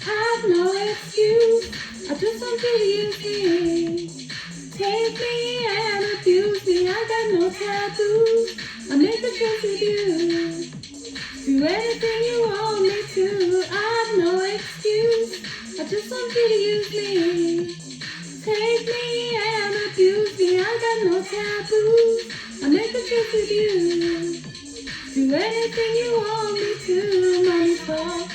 Have no excuse, I just want you to use me. Take me and abuse me, I got no tattoos. I make the choice with you. Do anything you want me to, I've no excuse. I just want you to use me. Take me and abuse me, I got no taboos. I make the choice with you. Do anything you want me to. Money talk,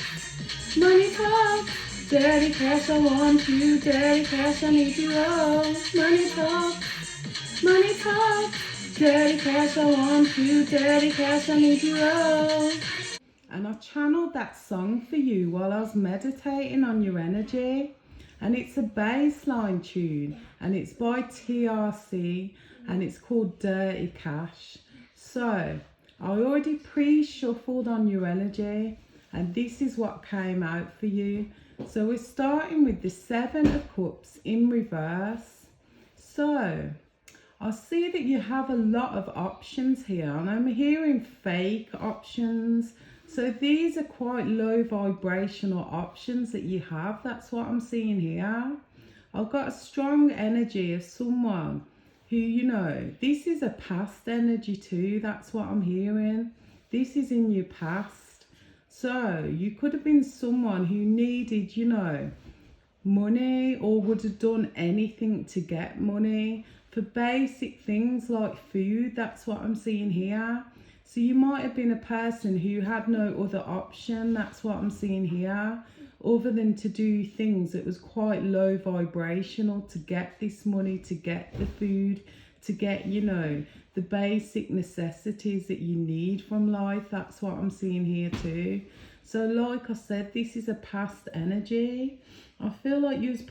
money talk. Dirty cash, I want you. Dirty cash, I need you all. Money talk, money talk. Dirty cash, I want you. Dirty cash, I need you all. And I channeled that song for you while I was meditating on your energy. And it's a bassline tune, and it's by TRC, and it's called Dirty Cash. So I already pre-shuffled on your energy, and this is what came out for you. So we're starting with the 7 of Cups in reverse. So I see that you have a lot of options here, and I'm hearing fake options. So these are quite low vibrational options that you have. That's what I'm seeing here. I've got a strong energy of someone who, you know, this is a past energy too. That's what I'm hearing. This is in your past. So you could have been someone who needed, you know, money, or would have done anything to get money for basic things like food. That's what I'm seeing here. So you might have been a person who had no other option, that's what I'm seeing here, other than to do things that was quite low vibrational to get this money, to get the food, to get, you know, the basic necessities that you need from life. That's what I'm seeing here too. So like I said, this is a past energy. I feel like you was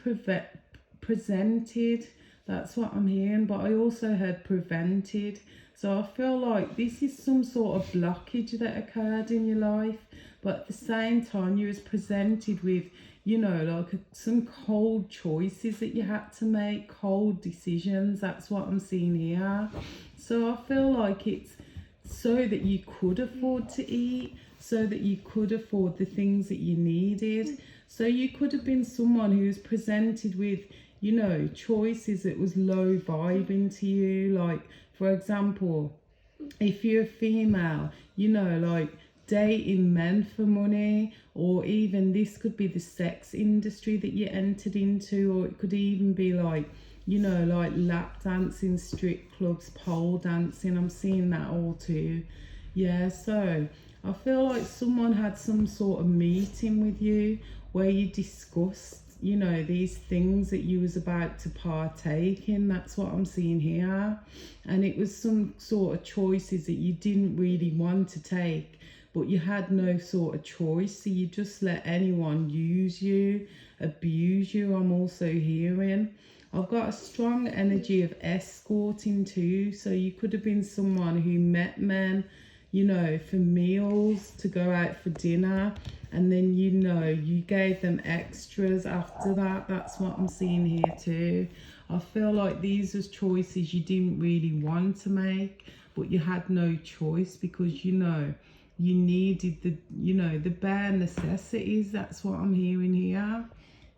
presented, that's what I'm hearing, but I also heard prevented. So I feel like this is some sort of blockage that occurred in your life, but at the same time you was presented with, you know, like some cold choices that you had to make, cold decisions. That's what I'm seeing here. So I feel like it's so that you could afford to eat, so that you could afford the things that you needed. So you could have been someone who was presented with, you know, choices that was low vibing to you. Like, for example, if you're a female, you know, like dating men for money, or even this could be the sex industry that you entered into, or it could even be like, you know, like lap dancing, strip clubs, pole dancing. I'm seeing that all too. Yeah, so I feel like someone had some sort of meeting with you where you discussed, you know, these things that you was about to partake in. That's what I'm seeing here. And it was some sort of choices that you didn't really want to take, but you had no sort of choice. So you just let anyone use you, abuse you. I'm also hearing. I've got a strong energy of escorting too. So you could have been someone who met men, you know, for meals, to go out for dinner, and then, you know, you gave them extras after that. That's what I'm seeing here too. I feel like these was choices you didn't really want to make, but you had no choice because, you know, you needed the, you know, the bare necessities. That's what I'm hearing here.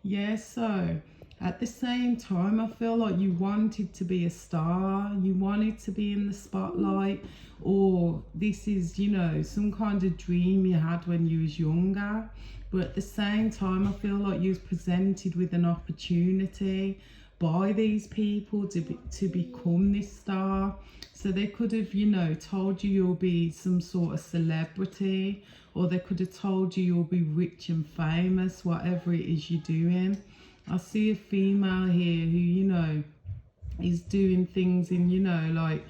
Yeah, so at the same time, I feel like you wanted to be a star. You wanted to be in the spotlight, or this is, you know, some kind of dream you had when you was younger. But at the same time, I feel like you was presented with an opportunity by these people to become this star. So they could have, you know, told you you'll be some sort of celebrity, or they could have told you you'll be rich and famous, whatever it is you're doing. I see a female here who, you know, is doing things in, you know, like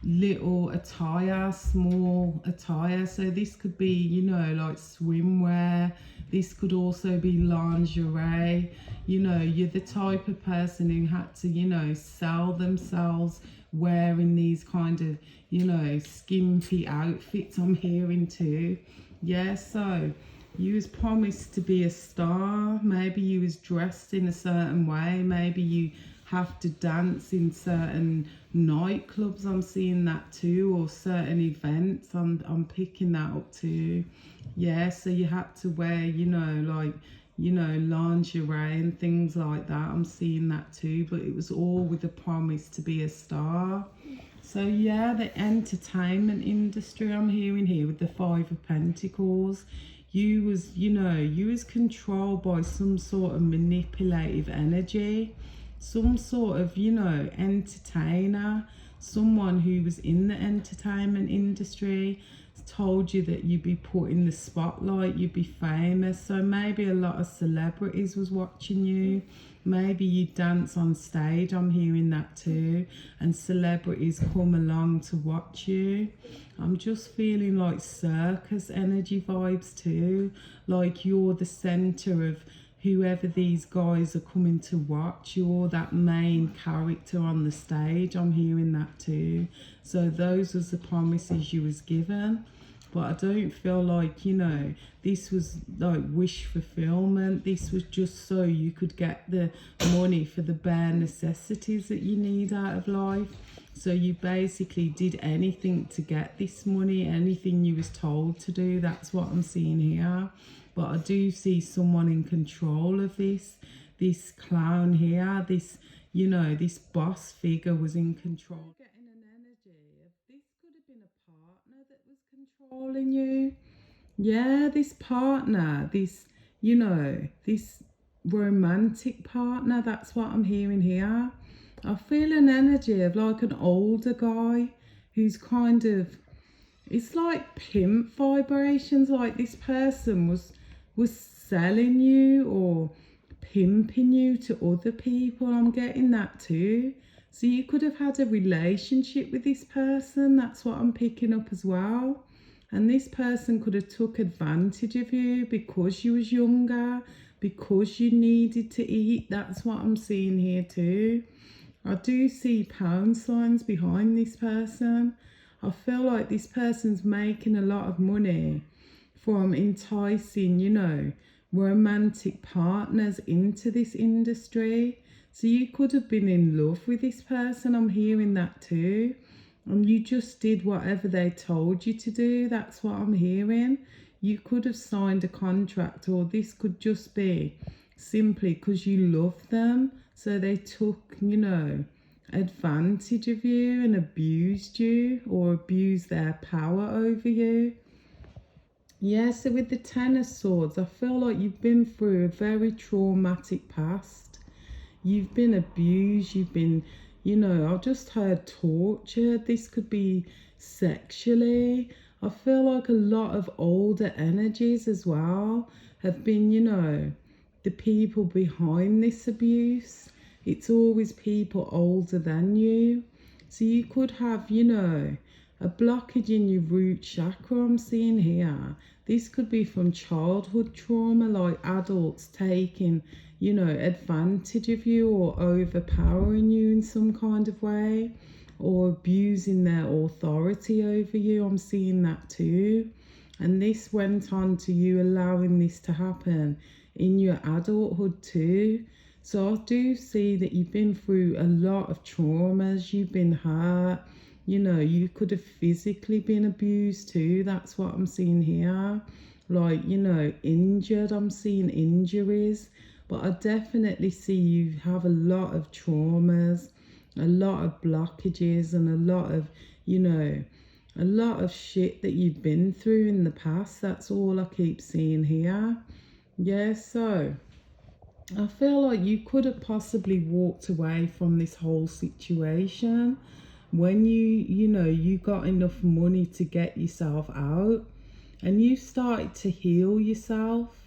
little attire, small attire. So this could be, you know, like swimwear. This could also be lingerie. You know, you're the type of person who had to, you know, sell themselves wearing these kind of, you know, skimpy outfits. I'm hearing too. Yeah, so You was promised to be a star. Maybe you was dressed in a certain way. Maybe you have to dance in certain nightclubs. I'm seeing that too, or certain events. I'm picking that up too. Yeah, so you had to wear, like, lingerie and things like that. I'm seeing that too, but it was all with the promise to be a star. So yeah, the entertainment industry I'm hearing here with the Five of Pentacles. You was controlled by some sort of manipulative energy, some sort of, entertainer, someone who was in the entertainment industry, told you that you'd be put in the spotlight, you'd be famous. So maybe a lot of celebrities was watching you. Maybe you dance on stage, I'm hearing that too, and celebrities come along to watch you. I'm just feeling like circus energy vibes too, like you're the center of whoever these guys are coming to watch. You're that main character on the stage, I'm hearing that too. So those was the promises you was given. But I don't feel like, this was like wish fulfillment. This was just so you could get the money for the bare necessities that you need out of life. So you basically did anything to get this money, anything you was told to do. That's what I'm seeing here. But I do see someone in control of this. This clown here, this, this boss figure was in control. Getting an energy of this could have been a partner that was controlling you. Yeah, this partner, this, this romantic partner, that's what I'm hearing here. I feel an energy of like an older guy who's kind of, it's like pimp vibrations, like this person was selling you or pimping you to other people. I'm getting that too. So you could have had a relationship with this person. That's what I'm picking up as well. And this person could have took advantage of you because you was younger, because you needed to eat. That's what I'm seeing here too. I do see pound signs behind this person. I feel like this person's making a lot of money from enticing, romantic partners into this industry. So you could have been in love with this person. I'm hearing that too. And you just did whatever they told you to do. That's what I'm hearing. You could have signed a contract, or this could just be simply because you love them. So they took, advantage of you and abused you, or abused their power over you. Yeah, so with the Ten of Swords, I feel like you've been through a very traumatic past. You've been abused, you've been, I've just heard tortured. This could be sexually. I feel like a lot of older energies as well have been, the people behind this abuse. It's always people older than you. So you could have, a blockage in your root chakra I'm seeing here. This could be from childhood trauma, like adults taking, advantage of you or overpowering you in some kind of way, or abusing their authority over you. I'm seeing that too. And this went on to you allowing this to happen in your adulthood too. So I do see that you've been through a lot of traumas. You've been hurt. You could have physically been abused too. That's what I'm seeing here. Like, injured. I'm seeing injuries. But I definitely see you have a lot of traumas, a lot of blockages, and a lot of, a lot of shit that you've been through in the past. That's all I keep seeing here. Yeah, so I feel like you could have possibly walked away from this whole situation when you got enough money to get yourself out, and you started to heal yourself.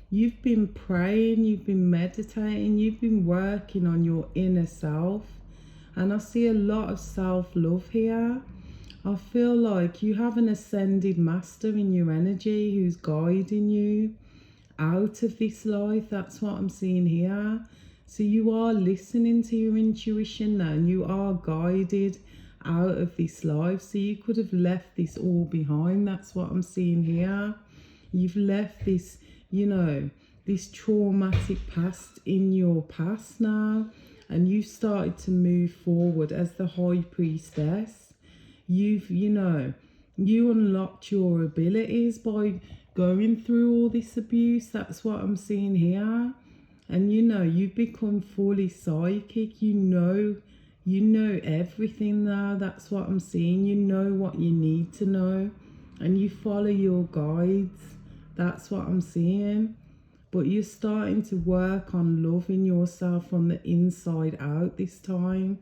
You've been praying, you've been meditating, you've been working on your inner self. And I see a lot of self-love here. I feel like you have an ascended master in your energy who's guiding you out of this life. That's what I'm seeing here. So you are listening to your intuition now, and you are guided out of this life. So you could have left this all behind. That's what I'm seeing here. You've left this, you know, this traumatic past in your past now, and you started to move forward as the high priestess. You've, you know, you unlocked your abilities by going through all this abuse. That's what I'm seeing here. And you know, you've become fully psychic. You know everything now. That's what I'm seeing. You know what you need to know, and you follow your guides. That's what I'm seeing. But you're starting to work on loving yourself from the inside out this time.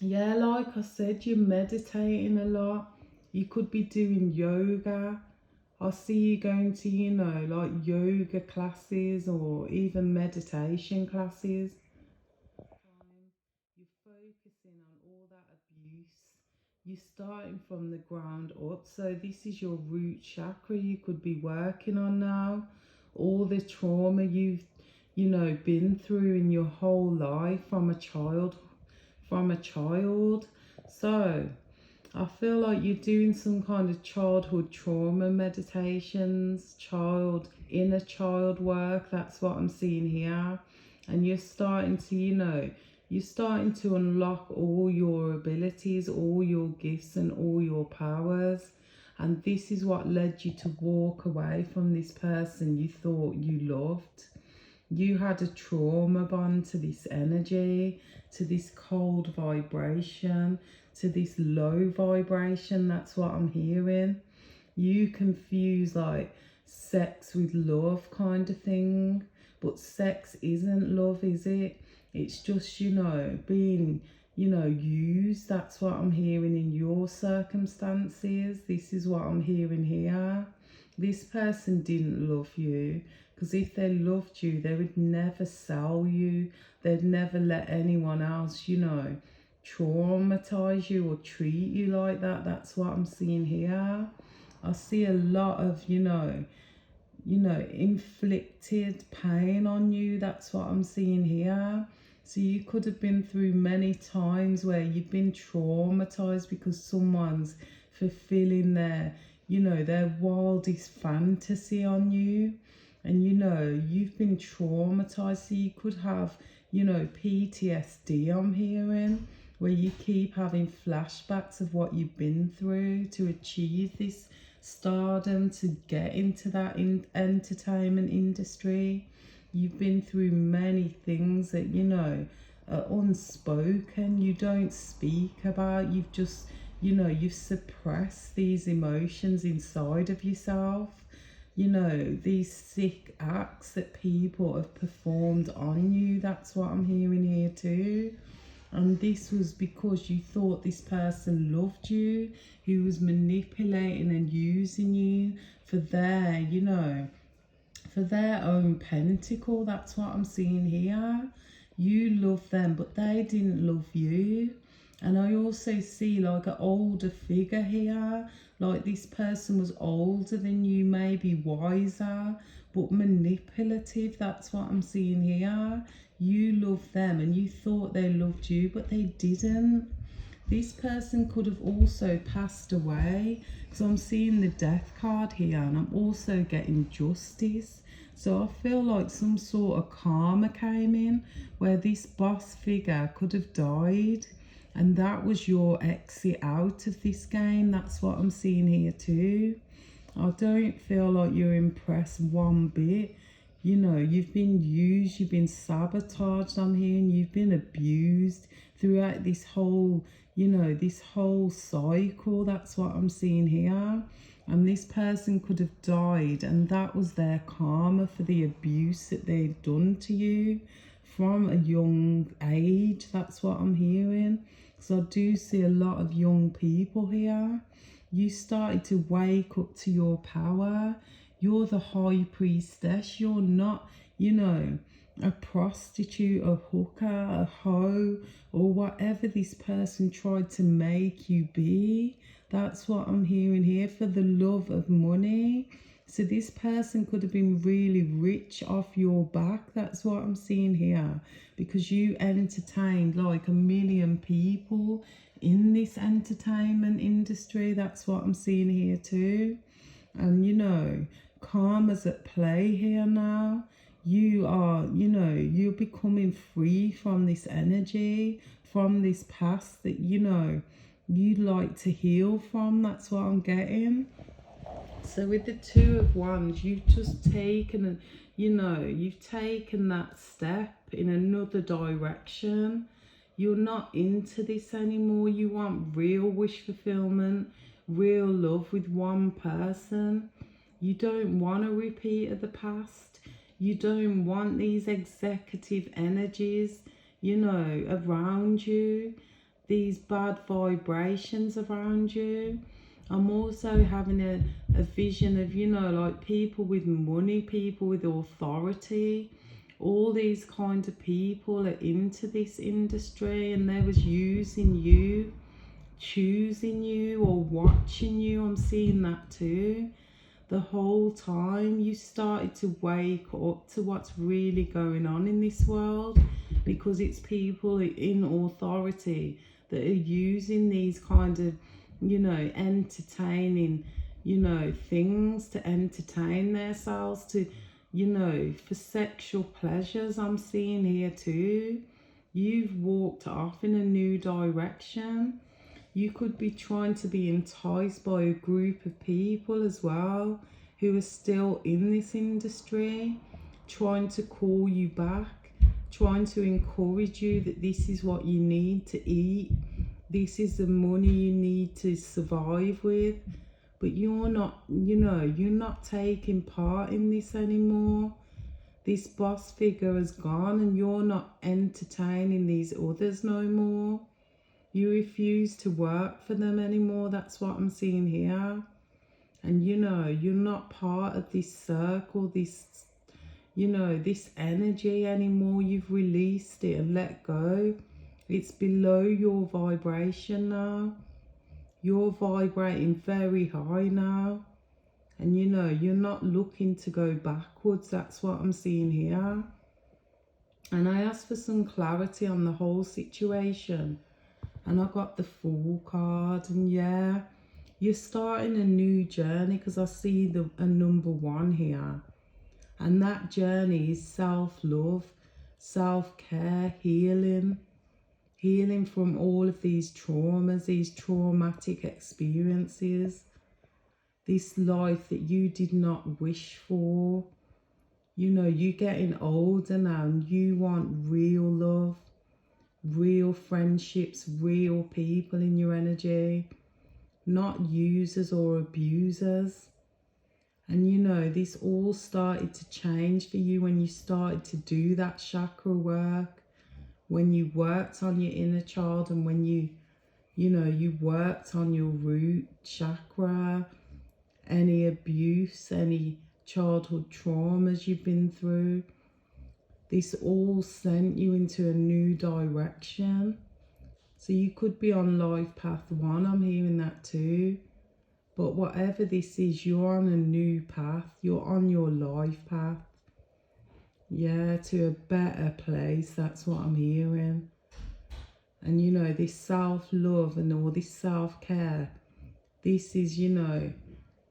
Yeah, like I said, you're meditating a lot. You could be doing yoga. I see you going to, you know, like yoga classes or even meditation classes. You're focusing on all that abuse. You're starting from the ground up. So this is your root chakra you could be working on now. All the trauma you've, you know, been through in your whole life from a child. So I feel like you're doing some kind of childhood trauma meditations, inner child work. That's what I'm seeing here. And you're starting to, you know, you're starting to unlock all your abilities, all your gifts and all your powers. And this is what led you to walk away from this person you thought you loved. You had a trauma bond to this energy, to this cold vibration, to this low vibration. That's what I'm hearing. You confuse like sex with love kind of thing, but sex isn't love, is it? It's just, you know, being, you know, used. That's what I'm hearing in your circumstances. This is what I'm hearing here. This person didn't love you, because if they loved you, they would never sell you. They'd never let anyone else, you know, traumatize you or treat you like that. That's what I'm seeing here. I see a lot of, you know, inflicted pain on you. That's what I'm seeing here. So you could have been through many times where you've been traumatized because someone's fulfilling their, you know, their wildest fantasy on you. And, you know, you've been traumatized. So you could have, you know, PTSD, I'm hearing, where you keep having flashbacks of what you've been through to achieve this stardom, to get into that entertainment industry. You've been through many things that, you know, are unspoken. You don't speak about. You've just, you know, you've suppressed these emotions inside of yourself. You know, these sick acts that people have performed on you. That's what I'm hearing here too. And this was because you thought this person loved you, who was manipulating and using you for their, you know, for their own pentacle. That's what I'm seeing here. You love them, but they didn't love you. And I also see like an older figure here. Like this person was older than you, maybe wiser, but manipulative. That's what I'm seeing here. You love them and you thought they loved you, but they didn't. This person could have also passed away, because I'm seeing the death card here, and I'm also getting justice. So I feel like some sort of karma came in where this boss figure could have died, and that was your exit out of this game. That's what I'm seeing here too. I don't feel like you're impressed one bit. You know, you've been used, you've been sabotaged, I'm hearing, you've been abused throughout this whole, you know, this whole cycle. That's what I'm seeing here. And this person could have died, and that was their karma for the abuse that they've done to you from a young age. That's what I'm hearing. So I do see a lot of young people here. You started to wake up to your power. You're the high priestess. You're not, you know, a prostitute, a hooker, a hoe, or whatever this person tried to make you be. That's what I'm hearing here, for the love of money. So this person could have been really rich off your back. That's what I'm seeing here, because you entertained like 1 million people in this entertainment industry. That's what I'm seeing here too. And you know, karma's at play here now. You are, you know, you're becoming free from this energy, from this past that, you know, you'd like to heal from. That's what I'm getting. So with the Two of Wands, you've just taken, you know, you've taken that step in another direction. You're not into this anymore. You want real wish fulfillment, real love with one person. You don't want a repeat of the past. You don't want these executive energies, you know, around you. These bad vibrations around you. I'm also having a vision of, you know, like people with money, people with authority. All these kinds of people are into this industry, and they was using you, choosing you or watching you. I'm seeing that too. The whole time you started to wake up to what's really going on in this world, because it's people in authority that are using these kind of, you know, entertaining, you know, things to entertain themselves, to, you know, for sexual pleasures. I'm seeing here too. You've walked off in a new direction. You could be trying to be enticed by a group of people as well who are still in this industry, trying to call you back, trying to encourage you that this is what you need to eat. This is the money you need to survive with. But you're not, you know, you're not taking part in this anymore. This boss figure has gone and you're not entertaining these others no more. You refuse to work for them anymore. That's what I'm seeing here. And you know, you're not part of this circle, this, you know, this energy anymore. You've released it and let go. It's below your vibration now. You're vibrating very high now. And you know, you're not looking to go backwards. That's what I'm seeing here. And I asked for some clarity on the whole situation. And I got the Fool card. And yeah, you're starting a new journey, because I see a number 1 here. And that journey is self-love, self-care, healing. Healing from all of these traumas, these traumatic experiences. This life that you did not wish for. You know, you're getting older now and you want real love, real friendships, real people in your energy. Not users or abusers. And you know, this all started to change for you when you started to do that chakra work. When you worked on your inner child, and when you know, you worked on your root chakra, any abuse, any childhood traumas you've been through, this all sent you into a new direction. So you could be on life path 1, I'm hearing that too. But whatever this is, you're on a new path, you're on your life path. Yeah, to a better place. That's what I'm hearing. And you know, this self-love and all this self-care, this is, you know,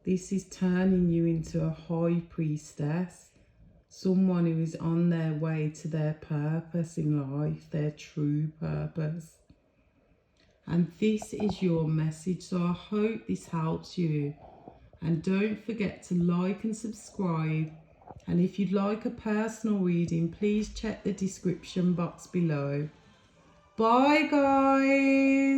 this is turning you into a high priestess. Someone who is on their way to their purpose in life, their true purpose. And this is your message. So I hope this helps you. And don't forget to like and subscribe. And if you'd like a personal reading, please check the description box below. Bye guys.